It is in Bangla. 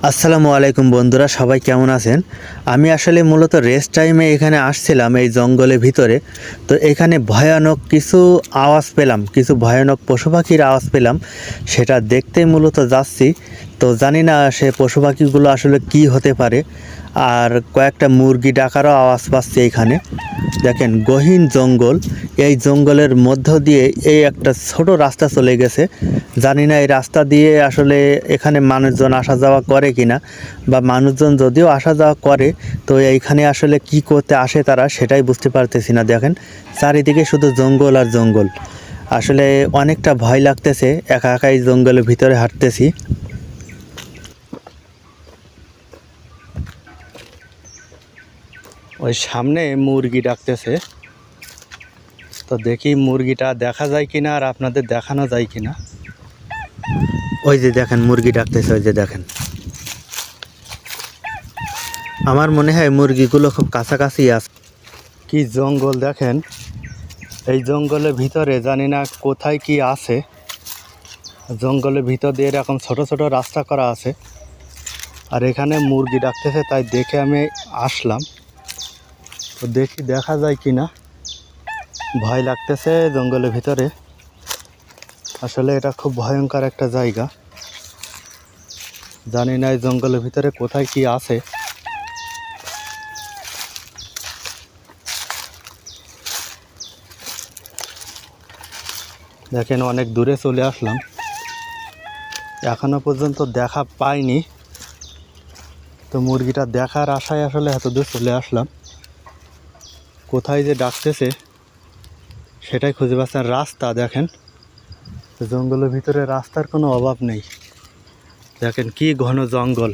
আসসালামু আলাইকুম বন্ধুরা, সবাই কেমন আছেন? আমি আসলে মূলত রেস্ট টাইমে এখানে আসছিলাম এই জঙ্গলের ভিতরে। তো এখানে ভয়ানক কিছু আওয়াজ পেলাম, কিছু ভয়ানক পশু পাখির আওয়াজ পেলাম। সেটা দেখতে মূলত যাচ্ছি। তো জানি না সে পশু পাখিগুলো আসলে কি হতে পারে। আর কয়েকটা মুরগি ডাকারও আওয়াজ পাচ্ছি এখানে। দেখেন গহীন জঙ্গল, এই জঙ্গলের মধ্য দিয়ে এই একটা ছোট রাস্তা চলে গেছে। জানি না এই রাস্তা দিয়ে আসলে এখানে মানুষজন আসা যাওয়া করে কিনা, বা মানুষজন যদিও আসা যাওয়া করে তো এইখানে আসলে কি করতে আসে তারা সেটাই বুঝতে পারতেছি না। দেখেন চারিদিকে শুধু জঙ্গল আর জঙ্গল। আসলে অনেকটা ভয় লাগতেছে, একা একাই জঙ্গলের ভিতরে হাঁটতেছি। ওই সামনে মুরগি ডাকতেছে, তো দেখি মুরগিটা দেখা যায় কিনা আর আপনাদের দেখানো যায় কিনা। ওই যে দেখেন মুরগি ডাকতেছে, ওই যে দেখেন। আমার মনে হয় মুরগিগুলো খুব কাছাকাছি আছে। কি জঙ্গল দেখেন, এই জঙ্গলের ভিতরে জানি না কোথায় কি আছে। জঙ্গলের ভিতর দিয়ে এরকম ছোট ছোট রাস্তা করা আছে, আর এখানে মুরগি ডাকতেছে, তাই দেখে আমি আসলাম। তো দেখি দেখা যায় কিনা, ভয় লাগতেছে জঙ্গলের ভিতরে। আসলে এটা খুব ভয়ঙ্কর একটা জায়গা, জানি না এই জঙ্গলের ভিতরে কোথায় কি আছে। দেখেন অনেক দূরে চলে আসলাম, এখনো পর্যন্ত দেখা পাইনি। তো মুরগিটা দেখার আশায় আসলে এত দূর চলে আসলাম। কোথায় যে ডাকতেছে সেটাই খুঁজে পাচ্ছেন। রাস্তা দেখেন, জঙ্গলের ভিতরে রাস্তার কোনো অভাব নেই। দেখেন কি ঘন জঙ্গল।